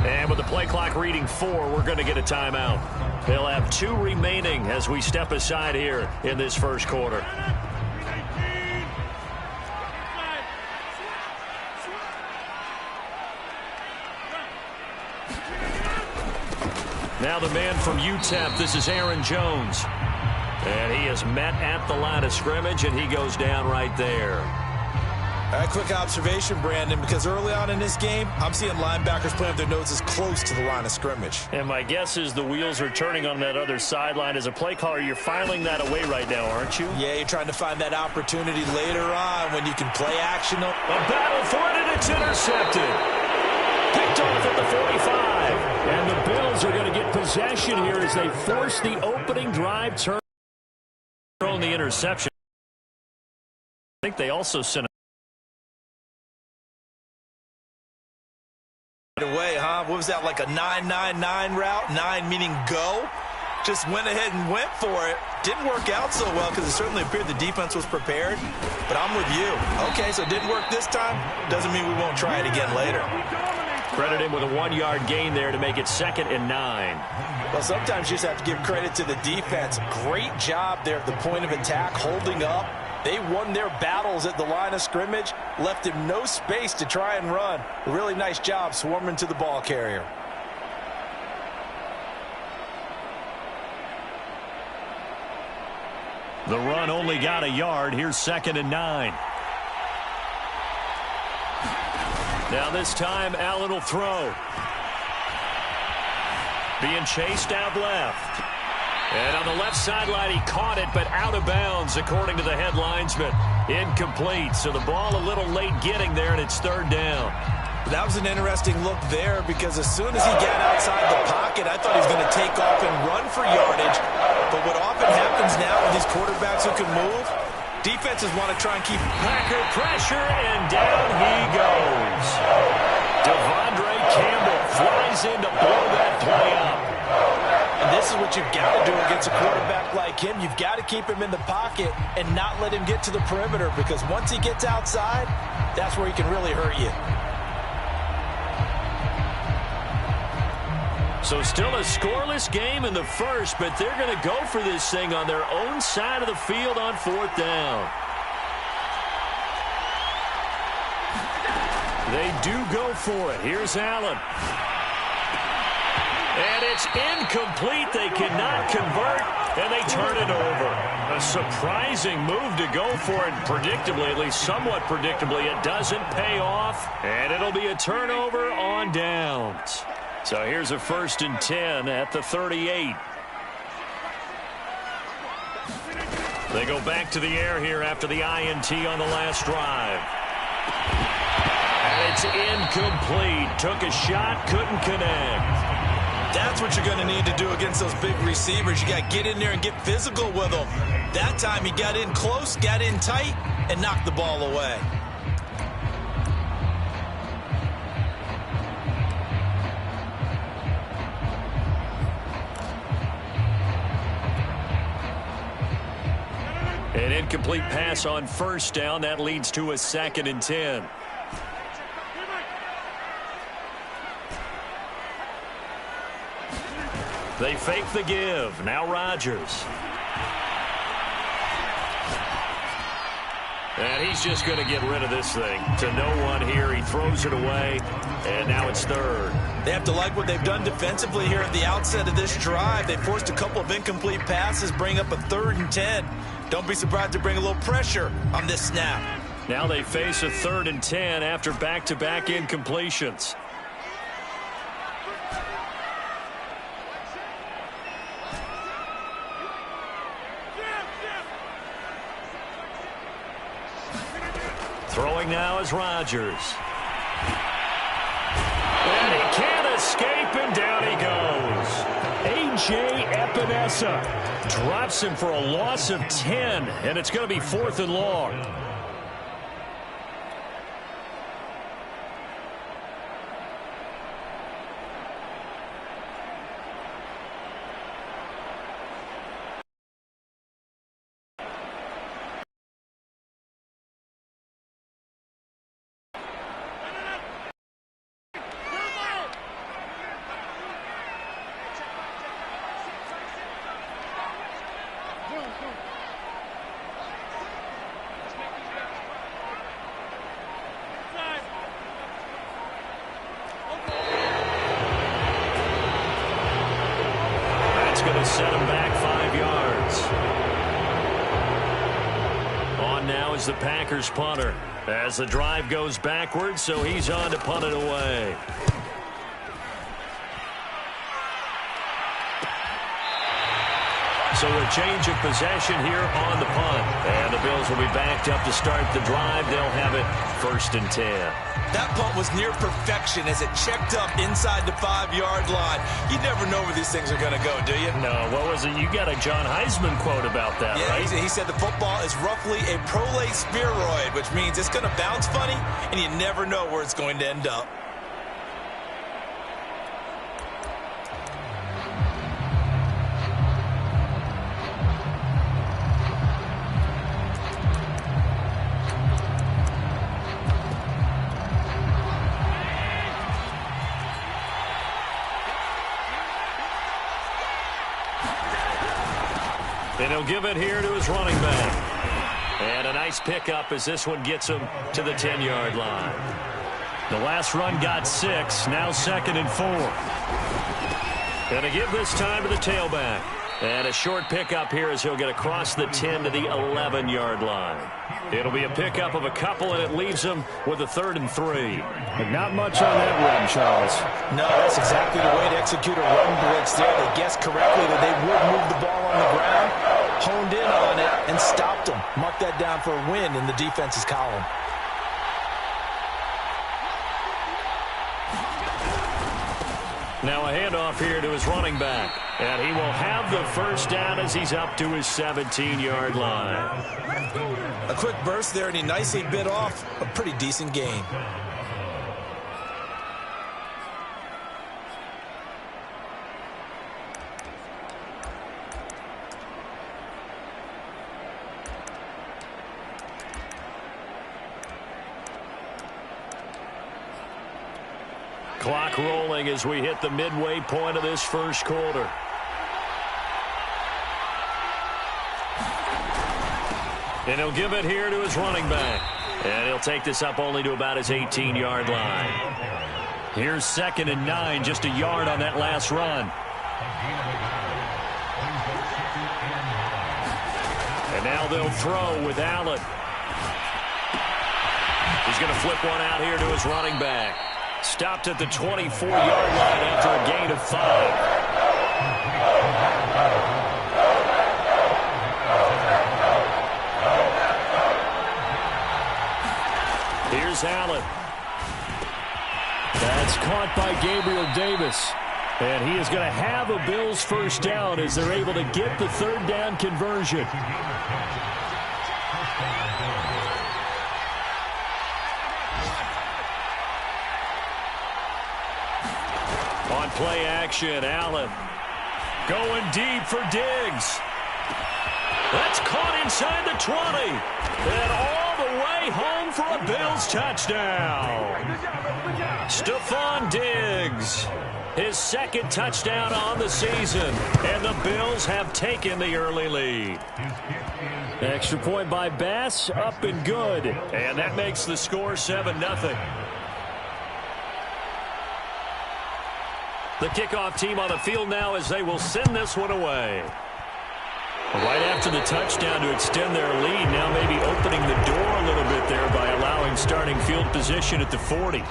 And with the play clock reading 4, we're going to get a timeout. They'll have 2 remaining as we step aside here in this first quarter. Now the man from UTEP, this is Aaron Jones. And he is met at the line of scrimmage, and he goes down right there. A quick observation, Brandon, because early on in this game, I'm seeing linebackers playing their noses close to the line of scrimmage. And my guess is the wheels are turning on that other sideline. As a play caller, you're filing that away right now, aren't you? Yeah, you're trying to find that opportunity later on when you can play action. A battle for it, and it's intercepted. Picked off at the 45. And the Bills are going to get possession here as they force the opening drive turn on the interception. I think they also sent away, huh? What was that, like a 9-9-9 route? 9 meaning go? Just went ahead and went for it. Didn't work out so well because it certainly appeared the defense was prepared. But I'm with you. Okay, so it didn't work this time. Doesn't mean we won't try it again later. Credit him with a 1-yard gain there to make it 2nd and 9. Well, sometimes you just have to give credit to the defense. Great job there at the point of attack, holding up. They won their battles at the line of scrimmage, left him no space to try and run. A really nice job swarming to the ball carrier. The run only got a yard. Here's 2nd and 9. Now this time, Allen will throw. Being chased out left. And on the left sideline, he caught it, but out of bounds, according to the head linesman. Incomplete, so the ball a little late getting there, and it's 3rd down. That was an interesting look there because as soon as he got outside the pocket, I thought he was going to take off and run for yardage. But what often happens now with these quarterbacks who can move, defenses want to try and keep Packer pressure, and down he goes. Devondre Campbell flies in to blow that play up. And this is what you've got to do against a quarterback like him. You've got to keep him in the pocket and not let him get to the perimeter because once he gets outside, that's where he can really hurt you. So still a scoreless game in the first, but they're going to go for this thing on their own side of the field on 4th down. They do go for it. Here's Allen. And it's incomplete. They cannot convert, and they turn it over. A surprising move to go for it. Predictably, at least somewhat predictably, it doesn't pay off, and it'll be a turnover on downs. So here's a 1st and 10 at the 38. They go back to the air here after the INT on the last drive. And it's incomplete. Took a shot, couldn't connect. That's what you're going to need to do against those big receivers. You got to get in there and get physical with them. That time he got in close, got in tight, and knocked the ball away. An incomplete pass on 1st down. That leads to a 2nd and 10. They fake the give. Now Rodgers. And he's just going to get rid of this thing. To no one here. He throws it away. And now it's 3rd. They have to like what they've done defensively here at the outset of this drive. They forced a couple of incomplete passes, bring up a 3rd and 10. Don't be surprised to bring a little pressure on this snap. Now they face a 3rd and 10 after back-to-back incompletions. Throwing now is Rodgers. And he can't escape, and down he goes. A.J. Epinesa drops him for a loss of 10, and it's going to be 4th and long. going to set him back 5 yards. On now is the Packers punter as the drive goes backwards, so he's on to punt it away. So a change of possession here on the punt. And the Bills will be backed up to start the drive. They'll have it 1st and 10. That punt was near perfection as it checked up inside the 5-yard line. You never know where these things are going to go, do you? No, what was it? You got a John Heisman quote about that, yeah, right? He said the football is roughly a prolate spheroid, which means it's going to bounce funny, and you never know where it's going to end up. And he'll give it here to his running back. And a nice pickup as this one gets him to the 10-yard line. The last run got 6, now 2nd and 4. Going to give this time to the tailback. And a short pickup here as he'll get across the 10 to the 11-yard line. It'll be a pickup of a couple, and it leaves him with a 3rd and 3. But not much on that run, Charles. No, that's exactly the way to execute a run blitz there. They guessed correctly that they would move the ball on the ground, honed in on it, and stopped them. Mark that down for a win in the defense's column. Now a handoff here to his running back. And he will have the 1st down as he's up to his 17-yard line. A quick burst there, and he nicely bit off a pretty decent gain. Clock rolling as we hit the midway point of this 1st quarter. And he'll give it here to his running back. And he'll take this up only to about his 18-yard line. Here's 2nd and 9, just a yard on that last run. And now they'll throw with Allen. He's going to flip one out here to his running back. Stopped at the 24-yard line after a gain of 5. Here's Allen. That's caught by Gabriel Davis. And he is going to have a Bills 1st down as they're able to get the 3rd down conversion. On play action, Allen going deep for Diggs. That's caught inside the 20. And all the way home for a Bills touchdown. Stephon Diggs, his 2nd touchdown on the season. And the Bills have taken the early lead. Extra point by Bass, up and good. And that makes the score 7-0. The kickoff team on the field now as they will send this one away. Right after the touchdown to extend their lead, now maybe opening the door a little bit there by allowing starting field position at the 40.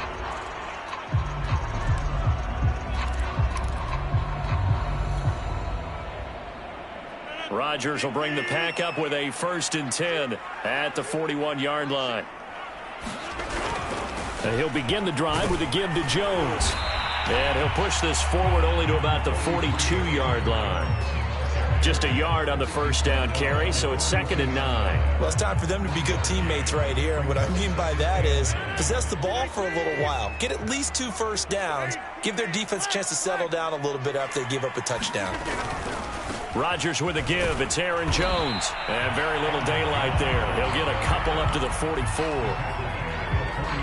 Rodgers will bring the pack up with a 1st and 10 at the 41-yard line. And he'll begin the drive with a give to Jones. And he'll push this forward only to about the 42-yard line. Just a yard on the 1st down carry, so it's 2nd and 9. Well, it's time for them to be good teammates right here. And what I mean by that is possess the ball for a little while. Get at least 2 first downs. Give their defense a chance to settle down a little bit after they give up a touchdown. Rodgers with a give. It's Aaron Jones. And very little daylight there. He'll get a couple up to the 44.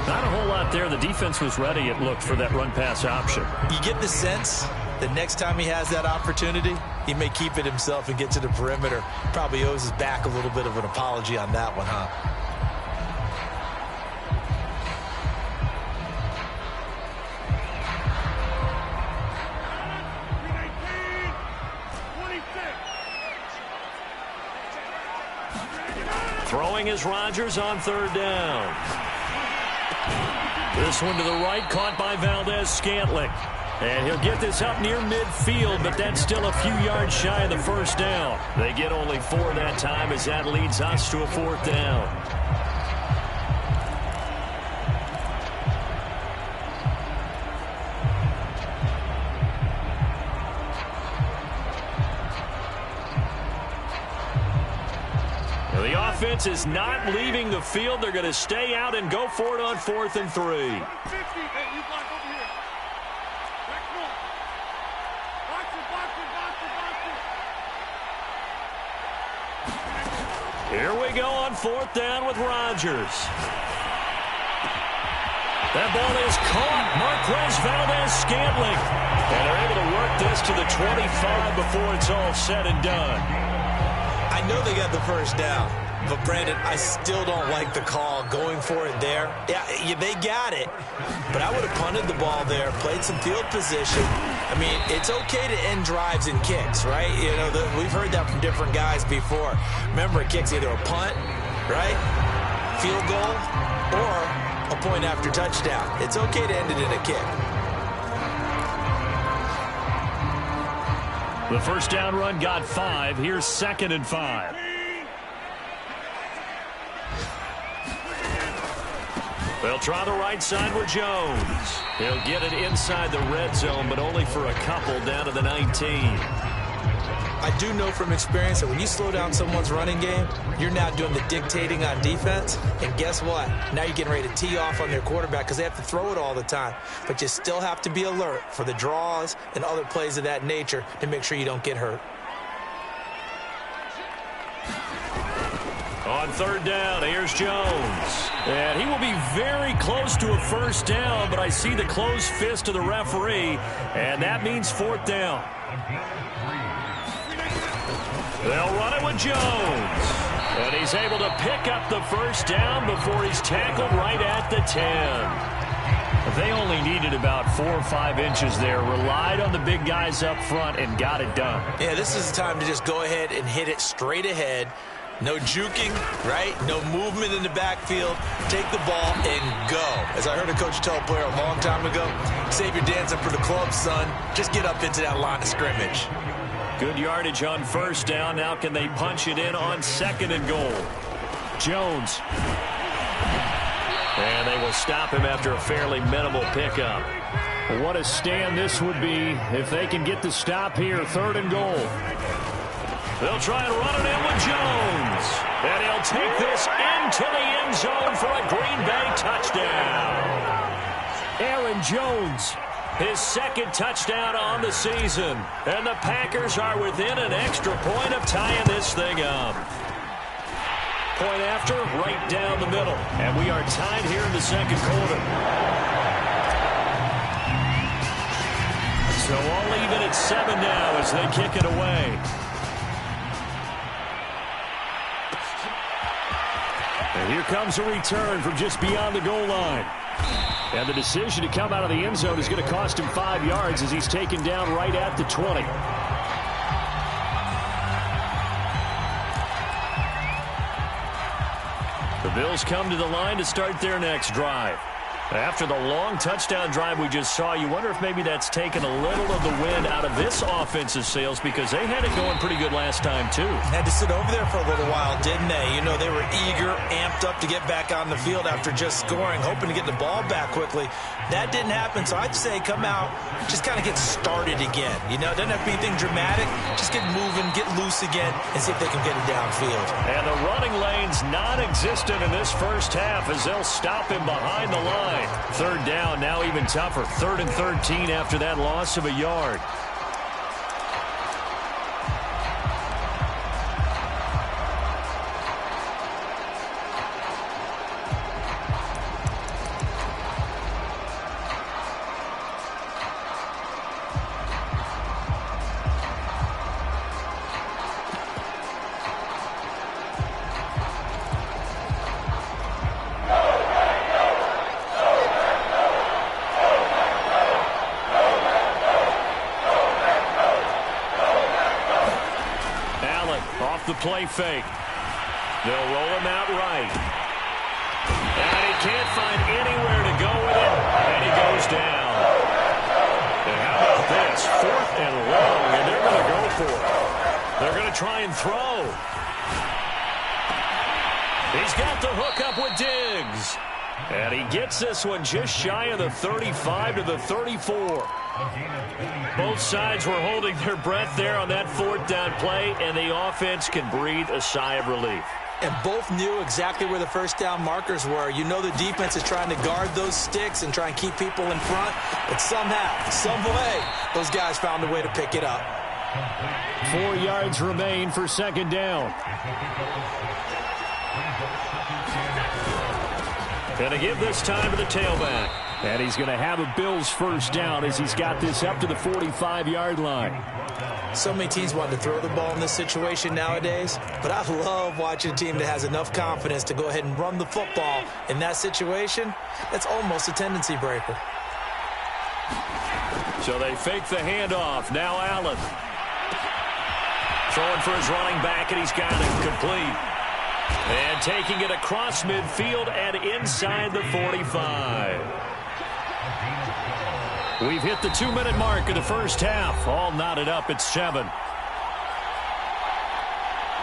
Not a whole lot there. The defense was ready, it looked, for that run-pass option. You get the sense that next time he has that opportunity, he may keep it himself and get to the perimeter. Probably owes his back a little bit of an apology on that one, huh? Throwing is Rodgers on third down. This one to the right, caught by Valdes-Scantling. And he'll get this up near midfield, but that's still a few yards shy of the first down. They get only 4 that time as that leads us to a 4th down. The offense is not leaving the field. They're going to stay out and go for it on 4th and 3. Here we go on 4th down with Rodgers. That ball is caught. Marquez Valdes-Scantling. And they're able to work this to the 25 before it's all said and done. I know they got the first down, but Brandon, I still don't like the call going for it there. Yeah, they got it, but I would have punted the ball there, played some field position. I mean, it's okay to end drives and kicks, right? You know, we've heard that from different guys before. Remember, a kick's either a punt, right, field goal, or a point after touchdown. It's okay to end it in a kick. The first down run got 5. Here's 2nd and 5. They'll try the right side with Jones. He'll get it inside the red zone, but only for a couple down to the 19. I do know from experience that when you slow down someone's running game, you're now doing the dictating on defense. And guess what? Now you're getting ready to tee off on their quarterback because they have to throw it all the time. But you still have to be alert for the draws and other plays of that nature to make sure you don't get hurt. On 3rd down, here's Jones. And he will be very close to a first down, but I see the closed fist of the referee, and that means 4th down. They'll run it with Jones. And he's able to pick up the first down before he's tackled right at the 10. They only needed about 4 or 5 inches there, relied on the big guys up front, and got it done. Yeah, this is the time to just go ahead and hit it straight ahead. No juking, right? No movement in the backfield. Take the ball and go. As I heard a coach tell a player a long time ago, save your dancing for the club, son. Just get up into that line of scrimmage. Good yardage on first down. Now can they punch it in on 2nd and goal? Jones. And they will stop him after a fairly minimal pickup. What a stand this would be if they can get the stop here. 3rd and goal. They'll try and run it in with Jones. And he'll take this into the end zone for a Green Bay touchdown. Aaron Jones, his 2nd touchdown on the season. And the Packers are within an extra point of tying this thing up. Point after, right down the middle. And we are tied here in the 2nd quarter. So all even at 7 now as they kick it away. And here comes a return from just beyond the goal line. And the decision to come out of the end zone is going to cost him 5 yards as he's taken down right at the 20. The Bills come to the line to start their next drive. After the long touchdown drive we just saw, you wonder if maybe that's taken a little of the wind out of this offensive sails because they had it going pretty good last time, too. Had to sit over there for a little while, didn't they? You know, they were eager, amped up to get back on the field after just scoring, hoping to get the ball back quickly. That didn't happen, so I'd say come out, just kind of get started again. You know, it doesn't have to be anything dramatic. Just get moving, get loose again, and see if they can get it downfield. And the running lane's non-existent in this first half as they'll stop him behind the line. 3rd down, now even tougher. 3rd and 13 after that loss of a yard. The play fake. They'll roll him out right. And he can't find anywhere to go with it, and he goes down. And how about this? 4th and long, and they're going to go for it. They're going to try and throw. He's got the hook up with Diggs. And he gets this one just shy of the 35 to the 34. Both sides were holding their breath there on that 4th down play, and the offense can breathe a sigh of relief. And both knew exactly where the first down markers were. You know the defense is trying to guard those sticks and try and keep people in front. But somehow, some way, those guys found a way to pick it up. 4 yards remain for 2nd down. Going to give this time to the tailback. And he's going to have a Bills first down as he's got this up to the 45-yard line. So many teams want to throw the ball in this situation nowadays, but I love watching a team that has enough confidence to go ahead and run the football in that situation. That's almost a tendency breaker. So they fake the handoff. Now Allen. Throwing for his running back, and he's got it complete. And taking it across midfield and inside the 45. We've hit the 2-minute mark of the first half. All knotted up at 7.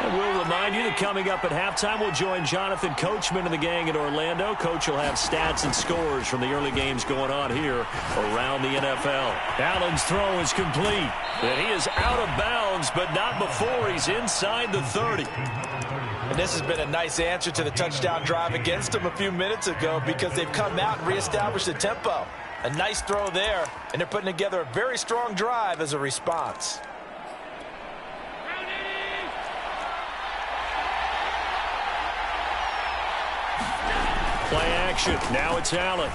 And we'll remind you that coming up at halftime, we'll join Jonathan Coachman and the gang in Orlando. Coach will have stats and scores from the early games going on here around the NFL. Allen's throw is complete. And he is out of bounds, but not before he's inside the 30. And this has been a nice answer to the touchdown drive against them a few minutes ago because they've come out and reestablished the tempo. A nice throw there, and they're putting together a very strong drive as a response. Play action. Now it's Allen.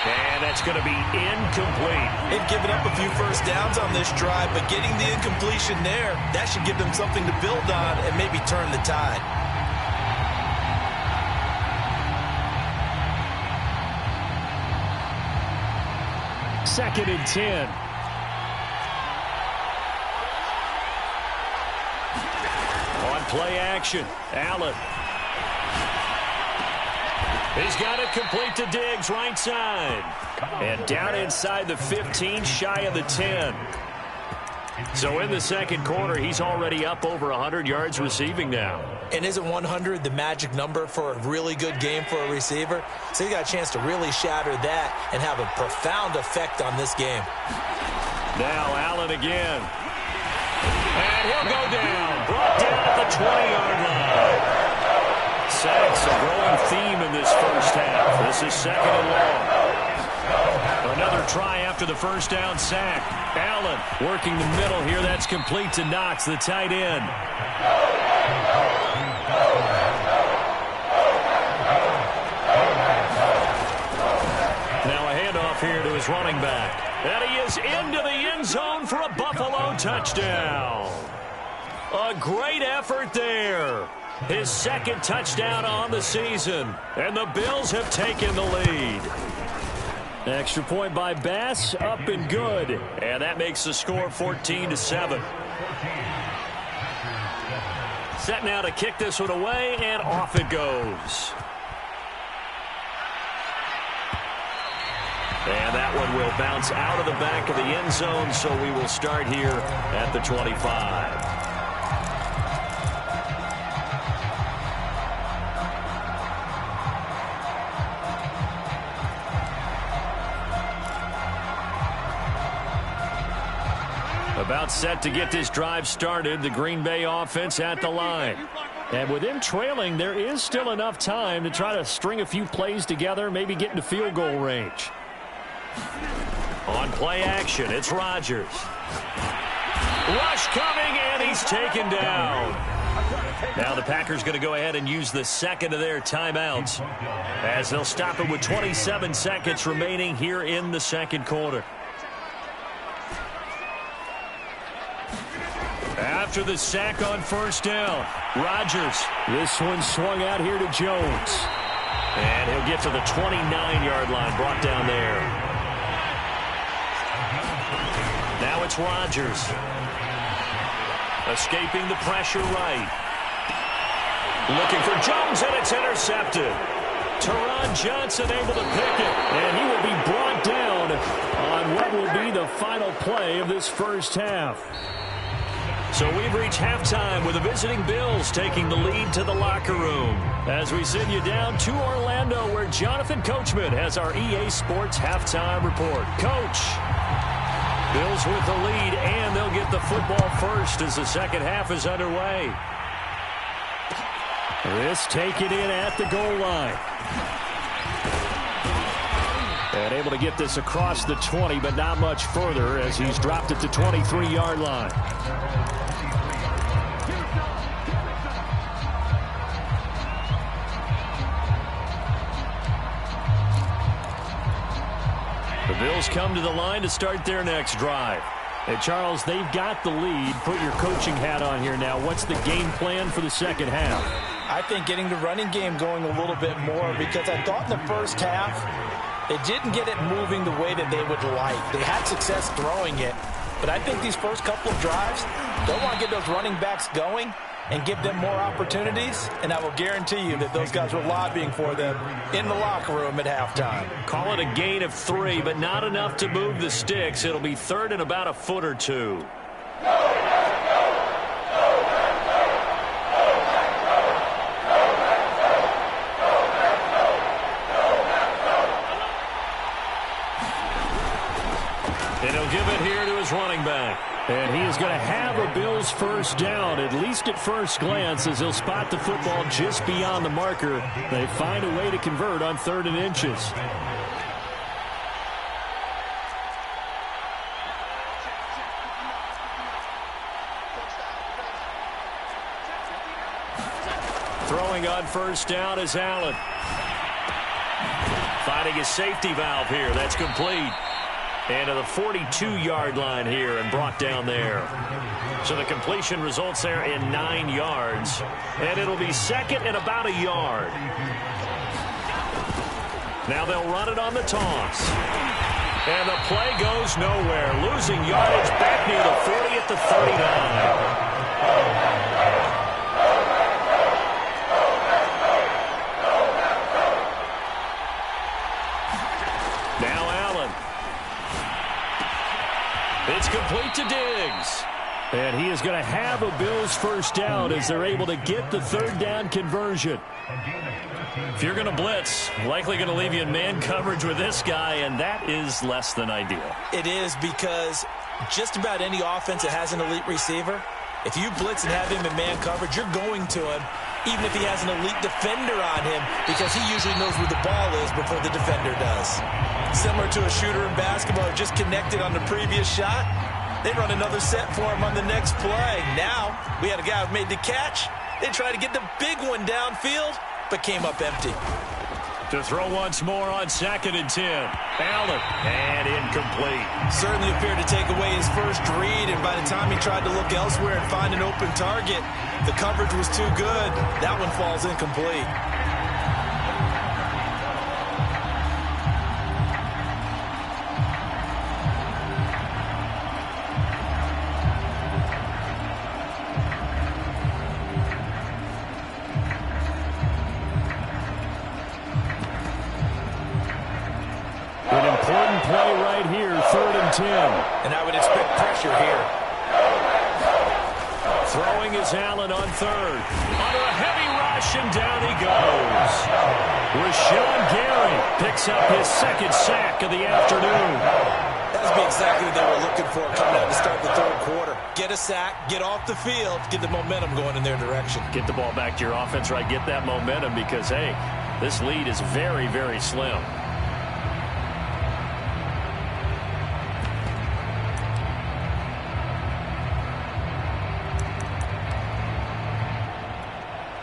And that's going to be incomplete. They've given up a few first downs on this drive, but getting the incompletion there, that should give them something to build on and maybe turn the tide. Second and 10. On play action, Allen. He's got it complete to Diggs, right side. And down inside the 15, shy of the 10. So in the second quarter, he's already up over 100 yards receiving now. And isn't 100 the magic number for a really good game for a receiver? So he got a chance to really shatter that and have a profound effect on this game. Now Allen again. And he'll go down. Brought down at the 20-yard line. Sacks a growing theme in this first half. This is 2nd and long. Another try after the first down sack. Allen working the middle here. That's complete to Knox, the tight end. Now a handoff here to his running back. And he is into the end zone for a Buffalo touchdown. A great effort there. His second touchdown on the season. And the Bills have taken the lead. Extra point by Bass, up and good. And that makes the score 14-7. Set now to kick this one away, and off it goes. And that one will bounce out of the back of the end zone, so we will start here at the 25. About set to get this drive started. The Green Bay offense at the line. And with them trailing, there is still enough time to try to string a few plays together, maybe get into field goal range. On play action, it's Rodgers. Rush coming, and he's taken down. Now the Packers going to go ahead and use the second of their timeouts as they'll stop it with 27 seconds remaining here in the second quarter. After the sack on first down, Rodgers. This one swung out here to Jones. And he'll get to the 29-yard line, brought down there. Now it's Rodgers. Escaping the pressure right. Looking for Jones, and it's intercepted. Teron Johnson able to pick it, and he will be brought down on what will be the final play of this first half. So we've reached halftime with the visiting Bills taking the lead to the locker room as we send you down to Orlando, where Jonathan Coachman has our EA Sports halftime report. Coach, Bills with the lead, and they'll get the football first as the second half is underway. This take it in at the goal line. And able to get this across the 20, but not much further as he's dropped it to 23-yard line. The Bills come to the line to start their next drive. And Charles, they've got the lead. Put your coaching hat on here now. What's the game plan for the second half? I think getting the running game going a little bit more, because I thought in the first half they didn't get it moving the way that they would like. They had success throwing it, but I think these first couple of drives, they'll want to get those running backs going and give them more opportunities, and I will guarantee you that those guys were lobbying for them in the locker room at halftime. Call it a gain of 3, but not enough to move the sticks. It'll be third and about a foot or two. And he'll give it here to his running back. And he is going to have a Bills first down, at least at first glance, as he'll spot the football just beyond the marker. They find a way to convert on 3rd and inches. Throwing on first down is Allen. Finding his safety valve here. That's complete. And to the 42-yard line here and brought down there. So the completion results there in 9 yards. And it'll be second and about a yard. Now they'll run it on the toss. And the play goes nowhere. Losing yardage back near the 40 at the 39. It's complete to Diggs. And he is going to have a Bills first down as they're able to get the 3rd down conversion. If you're going to blitz, likely going to leave you in man coverage with this guy, and that is less than ideal. It is, because just about any offense that has an elite receiver, if you blitz and have him in man coverage, you're going to him, even if he has an elite defender on him, because he usually knows where the ball is before the defender does. Similar to a shooter in basketball who just connected on the previous shot, they run another set for him on the next play. Now, we had a guy who made the catch. They tried to get the big one downfield, but came up empty. To throw once more on 2nd and 10. Allen, and incomplete. Certainly appeared to take away his first read, and by the time he tried to look elsewhere and find an open target, the coverage was too good. That one falls incomplete. An important play right here, 3rd and 10. And I would expect pressure here. Throwing is Allen on 3rd. Under a heavy rush, and down he goes. Rashawn Gary picks up his 2nd sack of the afternoon. That would be exactly what they were looking for coming out to start the 3rd quarter. Get a sack, get off the field, get the momentum going in their direction. Get the ball back to your offense, right? Get that momentum because, hey, this lead is very, very slim.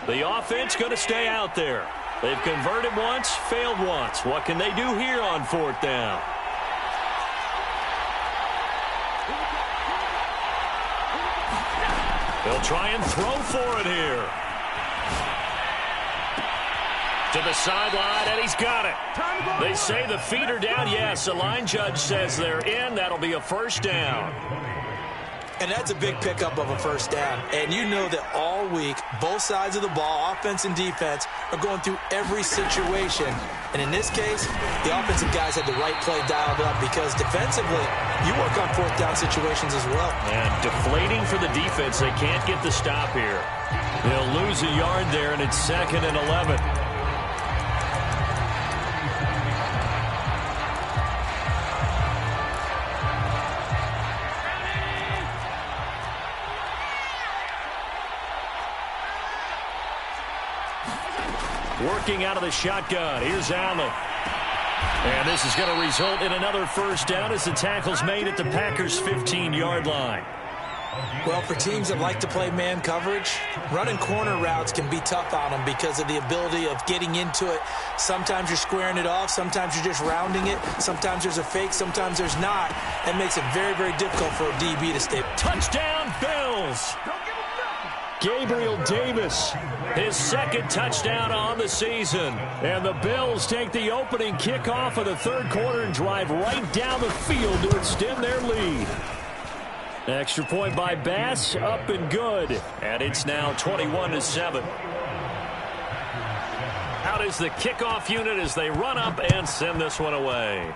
The offense going to stay out there. They've converted once, failed once. What can they do here on 4th down? They'll try and throw for it here. To the sideline, and he's got it. They say the feet are down. Yes, the line judge says they're in. That'll be a first down. And that's a big pickup of a first down. And you know that all week, both sides of the ball, offense and defense, are going through every situation. And in this case, the offensive guys had the right play dialed up because defensively, you work on fourth down situations as well. And deflating for the defense. They can't get the stop here. They'll lose a yard there, and it's 2nd and 11. Working out of the shotgun. Here's Allen. And this is going to result in another first down as the tackle's made at the Packers' 15-yard line. Well, for teams that like to play man coverage, running corner routes can be tough on them because of the ability of getting into it. Sometimes you're squaring it off. Sometimes you're just rounding it. Sometimes there's a fake. Sometimes there's not. That makes it very, very difficult for a DB to stay. Touchdown, Bills! Gabriel Davis, his 2nd touchdown on the season. And the Bills take the opening kickoff of the 3rd quarter and drive right down the field to extend their lead. Extra point by Bass, up and good. And it's now 21-7. Out is the kickoff unit as they run up and send this one away.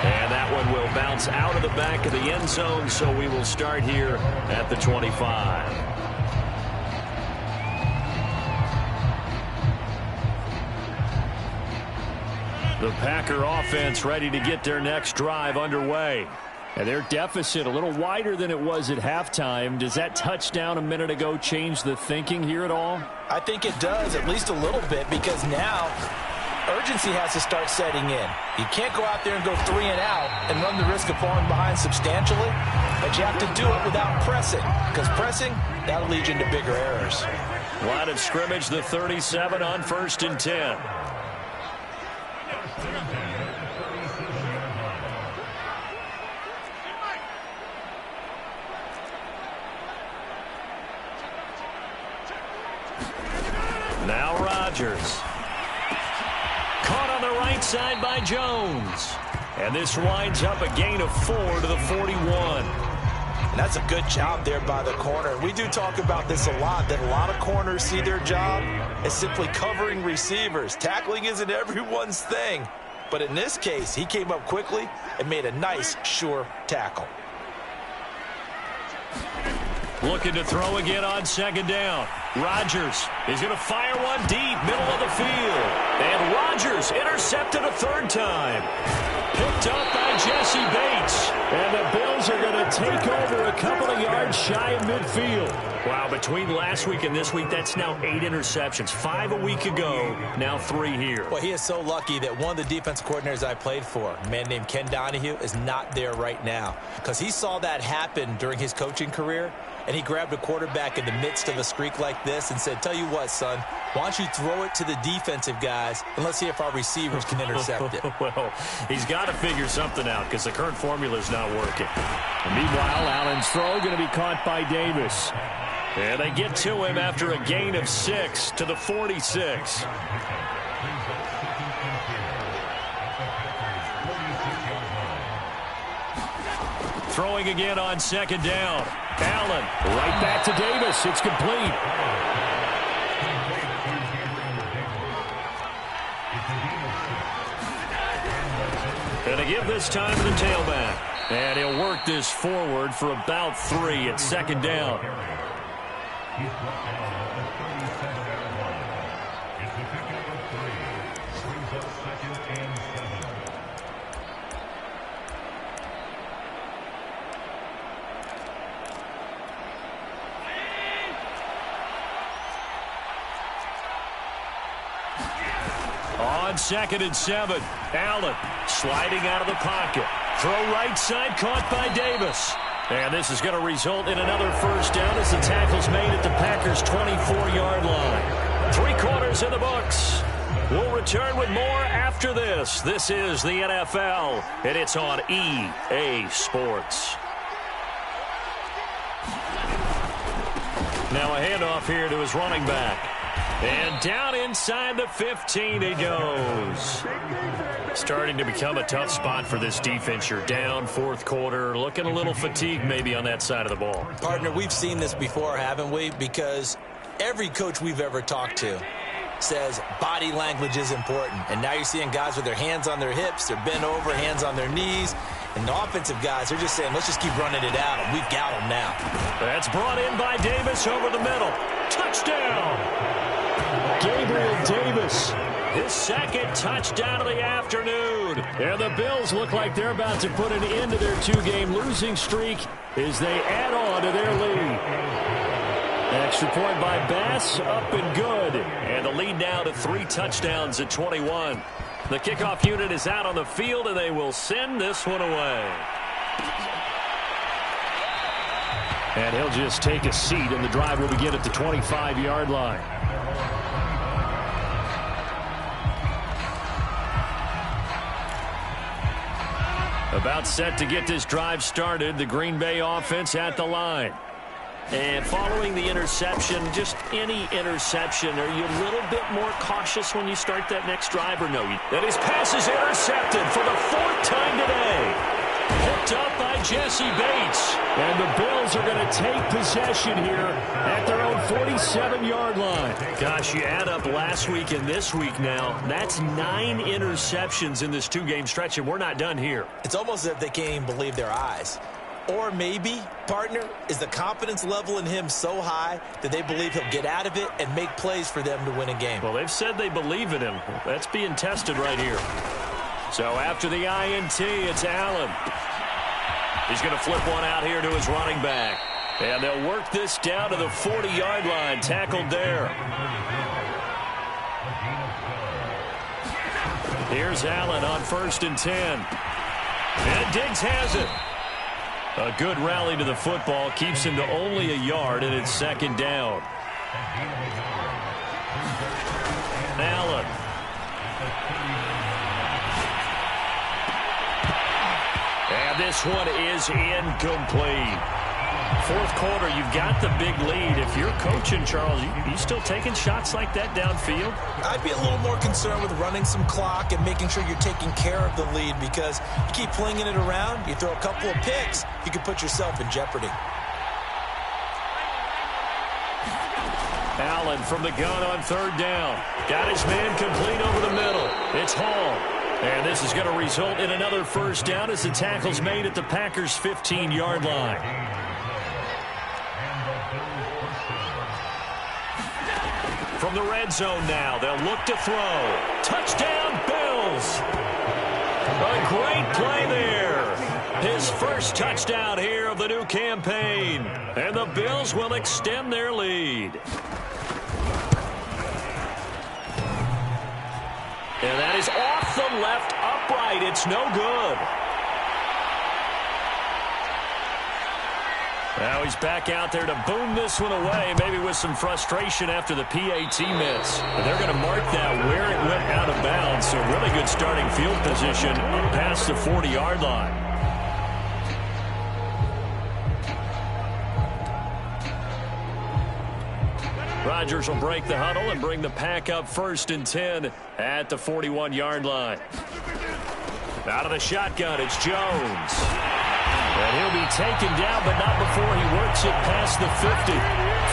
And that one will bounce out of the back of the end zone, so we will start here at the 25. The Packer offense ready to get their next drive underway. And their deficit a little wider than it was at halftime. Does that touchdown a minute ago change the thinking here at all? I think it does, at least a little bit, because now urgency has to start setting in. You can't go out there and go 3 and out and run the risk of falling behind substantially, but you have to do it without pressing, because pressing, that'll lead you into bigger errors. Line of scrimmage, the 37 on 1st and 10. Now Rodgers. Caught on the right side by Jones. And this winds up a gain of 4 to the 41. And that's a good job there by the corner. We do talk about this a lot, that a lot of corners see their job as simply covering receivers. Tackling isn't everyone's thing. But in this case, he came up quickly and made a nice, sure tackle. Looking to throw again on 2nd down. Rodgers is going to fire one deep, middle of the field. And Rodgers intercepted a 3rd time. Picked up by Jesse Bates. And the Bills are going to take over a couple of yards shy of midfield. Wow, between last week and this week, that's now 8 interceptions. 5 a week ago, now 3 here. Well, he is so lucky that one of the defense coordinators I played for, a man named Ken Donahue, is not there right now. Because he saw that happen during his coaching career, and he grabbed a quarterback in the midst of a streak like this and said, tell you what, son, why don't you throw it to the defensive guys, and let's see if our receivers can intercept it. Well, he's got to figure something out because the current formula is not working. And meanwhile, Allen's throw going to be caught by Davis. And they get to him after a gain of 6 to the 46. Throwing again on 2nd down. Allen right back to Davis. It's complete. And they give this time to the tailback. And he'll work this forward for about 3 at 2nd down. On 2nd and 7, Allen sliding out of the pocket. Throw right side caught by Davis. And this is going to result in another first down as the tackle's made at the Packers' 24-yard line. 3 quarters in the books. We'll return with more after this. This is the NFL, and it's on EA Sports. Now a handoff here to his running back. And down inside the 15 he goes. Starting to become a tough spot for this defense. You're down fourth quarter, looking a little fatigued maybe on that side of the ball. Partner, we've seen this before, haven't we? Because every coach we've ever talked to says body language is important. And now you're seeing guys with their hands on their hips, they're bent over, hands on their knees. And the offensive guys, they're just saying, let's just keep running it out, and we've got them now. That's brought in by Davis over the middle. Touchdown! Gabriel Davis, his second touchdown of the afternoon. And the Bills look like they're about to put an end to their two-game losing streak as they add on to their lead. Extra point by Bass, up and good. And the lead now to 3 touchdowns at 21. The kickoff unit is out on the field, and they will send this one away. And he'll just take a seat, and the drive will begin at the 25-yard line. About set to get this drive started. The Green Bay offense at the line. And following the interception, just any interception, are you a little bit more cautious when you start that next drive or no? And his pass is intercepted for the 4th time today. Picked up by Jesse Bates. And the Bills are going to take possession here at their own 47-yard line. Gosh, you add up last week and this week now, that's 9 interceptions in this two-game stretch, and we're not done here. It's almost as if they can't even believe their eyes. Or maybe, partner, is the confidence level in him so high that they believe he'll get out of it and make plays for them to win a game. Well, they've said they believe in him. That's being tested right here. So after the INT, it's Allen. He's going to flip one out here to his running back. And they'll work this down to the 40-yard line, tackled there. Here's Allen on 1st and 10. And Diggs has it. A good rally to the football keeps him to only a yard, and it's 2nd down. Allen. And this one is incomplete. 4th quarter, you've got the big lead. If you're coaching, Charles, you still taking shots like that downfield? I'd be a little more concerned with running some clock and making sure you're taking care of the lead, because you keep flinging it around, you throw a couple of picks, you can put yourself in jeopardy. Allen from the gun on 3rd down. Got his man complete over the middle. It's Hall. And this is going to result in another 1st down as the tackle's made at the Packers' 15-yard line. From the red zone now, they'll look to throw. Touchdown, Bills! A great play there. His first touchdown here of the new campaign. And the Bills will extend their lead. And that is off the left upright. It's no good. Now he's back out there to boom this one away, maybe with some frustration after the PAT miss. But they're going to mark that where it went out of bounds, so really good starting field position past the 40-yard line. Rodgers will break the huddle and bring the pack up 1st and 10 at the 41-yard line. Out of the shotgun, it's Jones. And he'll be taken down, but not before he works it past the 50.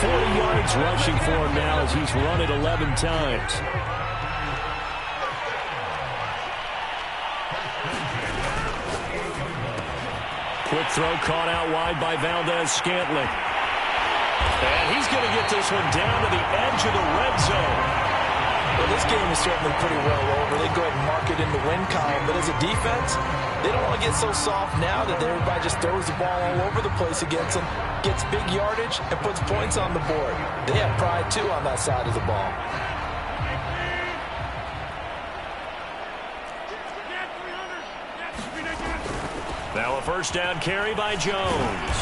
40 yards rushing for him now as he's run it 11 times. Quick throw caught out wide by Valdez-Scantling. And he's going to get this one down to the edge of the red zone. Well, this game is certainly pretty well over. They go ahead and mark it in the win column. But as a defense, they don't want to get so soft now that everybody just throws the ball all over the place against them, gets big yardage, and puts points on the board. They have pride, too, on that side of the ball. Now a 1st down carry by Jones.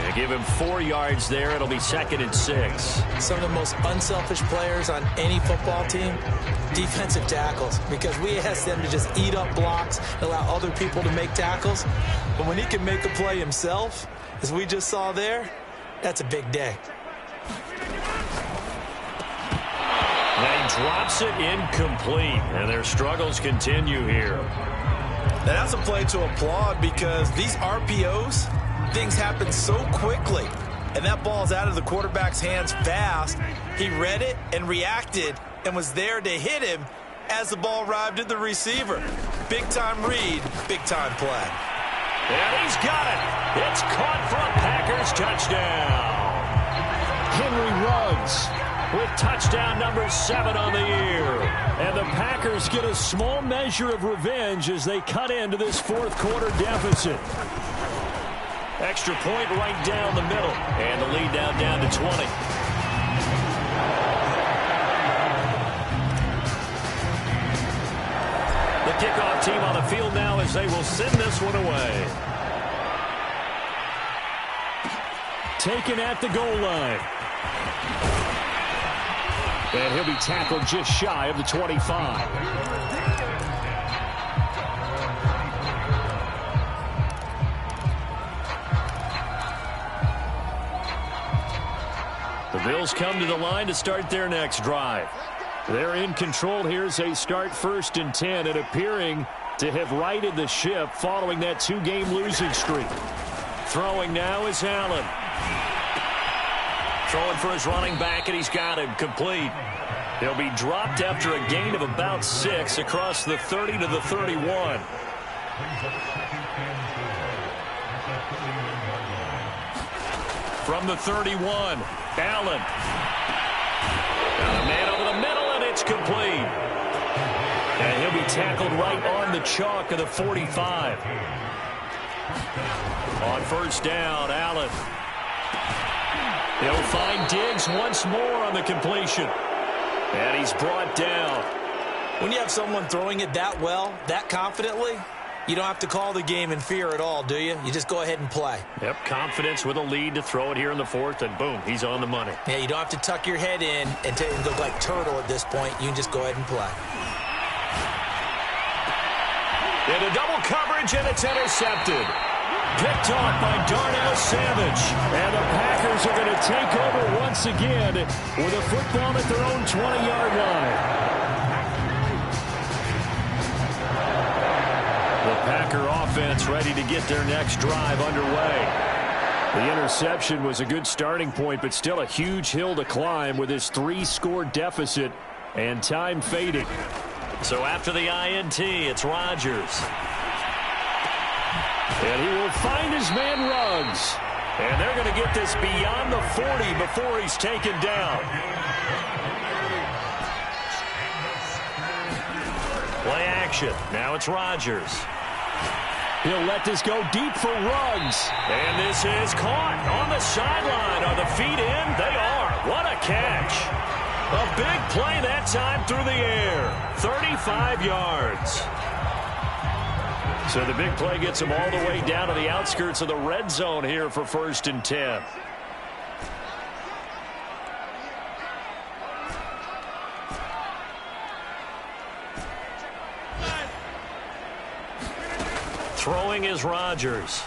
They give him 4 yards there. It'll be 2nd and 6. Some of the most unselfish players on any football team, defensive tackles, because we ask them to just eat up blocks and allow other people to make tackles. But when he can make a play himself, as we just saw there, that's a big day. drops it incomplete, and their struggles continue here. And that's a play to applaud because these RPOs, things happen so quickly. And that ball's out of the quarterback's hands fast. He read it and reacted and was there to hit him as the ball arrived at the receiver. Big-time read, big-time play. And he's got it. It's caught for a Packers touchdown. Henry Ruggs with touchdown number 7 on the year. And the Packers get a small measure of revenge as they cut into this fourth quarter deficit. Extra point right down the middle. And the lead down to 20. The kickoff team on the field now as they will send this one away. Taken at the goal line. And he'll be tackled just shy of the 25. The Bills come to the line to start their next drive. They're in control here as they start 1st and 10 and appearing to have righted the ship following that 2-game losing streak. Throwing now is Allen. Throwing for his running back, and he's got him complete. He'll be dropped after a gain of about 6 across the 30 to the 31. From the 31, Allen. Got a man over the middle, and it's complete. And he'll be tackled right on the chalk of the 45. On 1st down, Allen. He'll find Diggs once more on the completion. And he's brought down. When you have someone throwing it that well, that confidently, you don't have to call the game in fear at all, do you? You just go ahead and play. Yep, confidence with a lead to throw it here in the 4th, and boom, he's on the money. Yeah, you don't have to tuck your head in and go like turtle at this point. You can just go ahead and play. Into double coverage, and it's intercepted. Picked off by Darnell Savage. And the Packers are going to take over once again with a football at their own 20-yard line. The Packer offense ready to get their next drive underway. The interception was a good starting point, but still a huge hill to climb with his 3-score deficit and time fading. So after the INT, it's Rodgers. And he will find his man Ruggs. And they're going to get this beyond the 40 before he's taken down. Play action. Now it's Rodgers. He'll let this go deep for Ruggs. And this is caught on the sideline. Are the feet in? They are. What a catch. A big play that time through the air. 35 yards. So the big play gets him all the way down to the outskirts of the red zone here for 1st and 10. Throwing is Rodgers.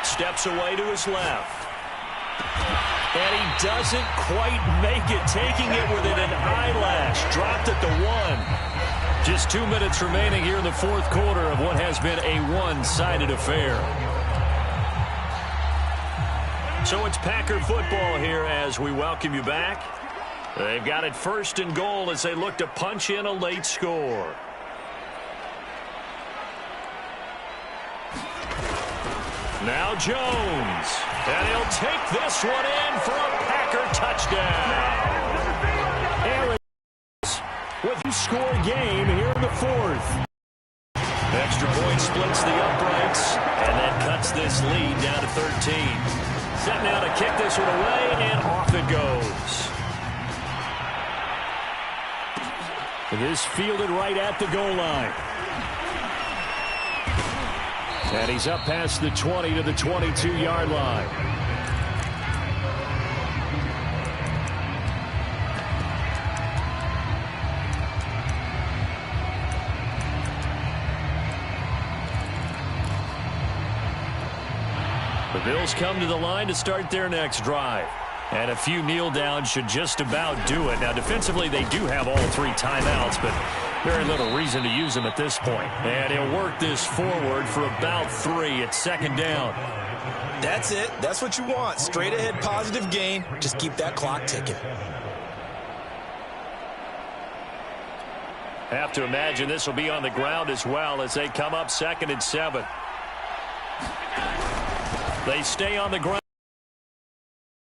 Steps away to his left. And he doesn't quite make it, taking it within an eyelash. Dropped at the 1. Just 2 minutes remaining here in the 4th quarter of what has been a one-sided affair. So it's Packer football here as we welcome you back. They've got it 1st and goal as they look to punch in a late score. Now Jones. And he'll take this one in for a Packer touchdown. Aaron with a score game here in the 4th. Extra point splits the uprights, and that cuts this lead down to 13. Set now to kick this one away, and off it goes. This fielded right at the goal line. And he's up past the 20 to the 22-yard line. The Bills come to the line to start their next drive. And a few kneel downs should just about do it. Now, defensively, they do have all 3 timeouts, but very little reason to use them at this point. And he'll work this forward for about 3 at 2nd down. That's it. That's what you want. Straight ahead positive gain. Just keep that clock ticking. Have to imagine this will be on the ground as well as they come up 2nd and 7. They stay on the ground.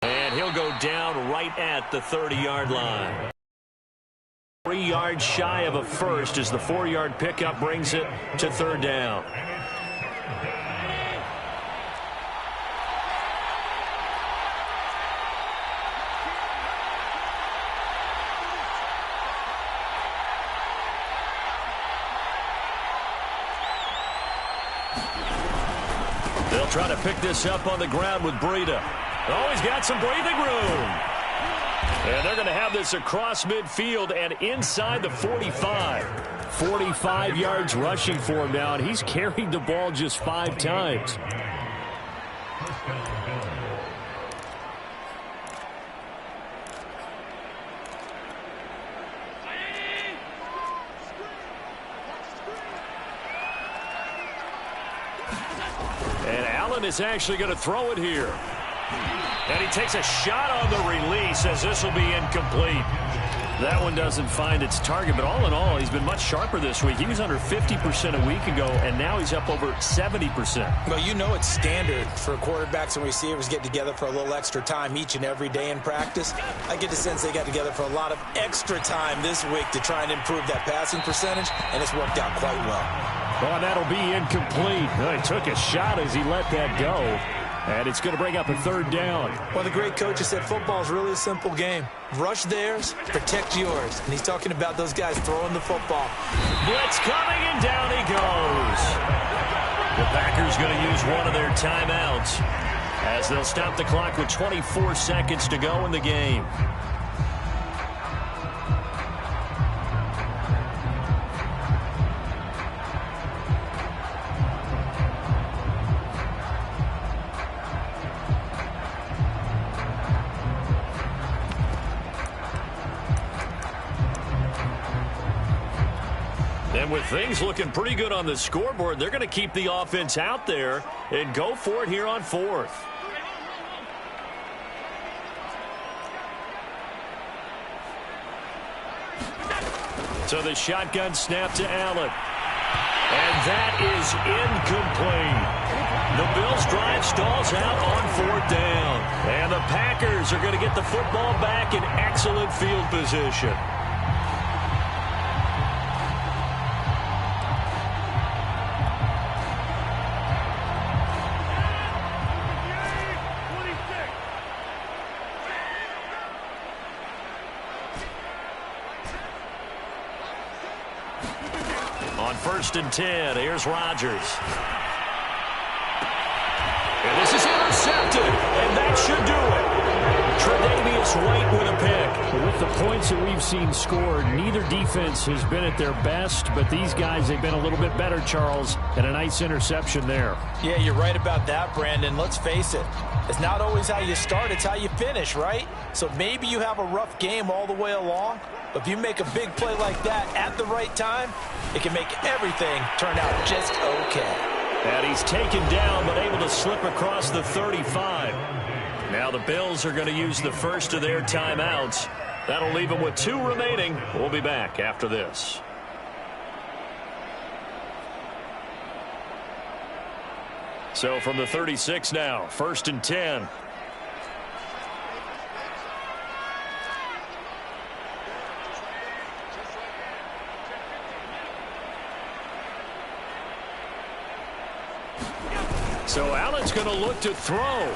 And he'll go down right at the 30-yard line. 3 yards shy of a first as the 4-yard pickup brings it to 3rd down. They'll try to pick this up on the ground with Breida. Oh, he's got some breathing room. And they're going to have this across midfield and inside the 45. 45 yards rushing for him now, and he's carried the ball just 5 times. And Allen is actually going to throw it here. And he takes a shot on the release as this will be incomplete. That one doesn't find its target, but all in all, he's been much sharper this week. He was under 50% a week ago, and now he's up over 70%. Well, you know it's standard for quarterbacks and receivers get together for a little extra time each and every day in practice. I get the sense they got together for a lot of extra time this week to try and improve that passing percentage, and it's worked out quite well. Oh, and that'll be incomplete. He took a shot as he let that go. And it's going to bring up a 3rd down. Well, the great coach has said football is really a simple game. Rush theirs, protect yours. And he's talking about those guys throwing the football. Blitz coming, and down he goes. The Packers going to use one of their timeouts as they'll stop the clock with 24 seconds to go in the game. And with things looking pretty good on the scoreboard, they're going to keep the offense out there and go for it here on 4th. So the shotgun snap to Allen. And that is incomplete. The Bills' drive stalls out on 4th down. And the Packers are going to get the football back in excellent field position. On 1st and 10, here's Rodgers. And this is intercepted, and that should do it. Tre'Davious White with a pick. With the points that we've seen scored, neither defense has been at their best, but these guys, they've been a little bit better, Charles, and a nice interception there. Yeah, you're right about that, Brandon. Let's face it. It's not always how you start, it's how you finish, right? So maybe you have a rough game all the way along, but if you make a big play like that at the right time, it can make everything turn out just okay. And he's taken down, but able to slip across the 35. Now the Bills are going to use the first of their timeouts. That'll leave them with 2 remaining. We'll be back after this. So from the 36 now, 1st and 10. So Allen's going to look to throw.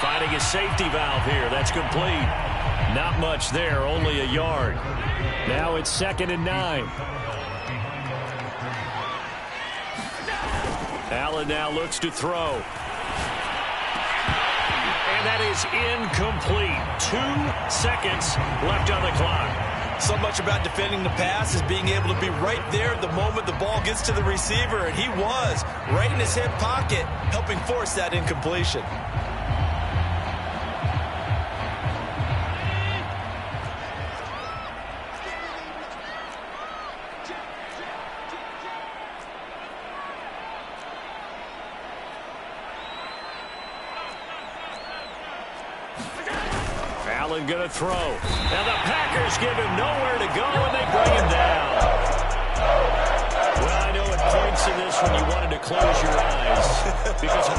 Finding his safety valve here. That's complete. Not much there, only a yard. Now it's 2nd and 9. Allen now looks to throw. And that is incomplete. 2 seconds left on the clock. So much about defending the pass is being able to be right there the moment the ball gets to the receiver, and he was right in his hip pocket, helping force that incompletion. Allen going to throw. And the Packers give him nowhere to go, and they bring him down. Well, I know at points in this when you wanted to close your eyes because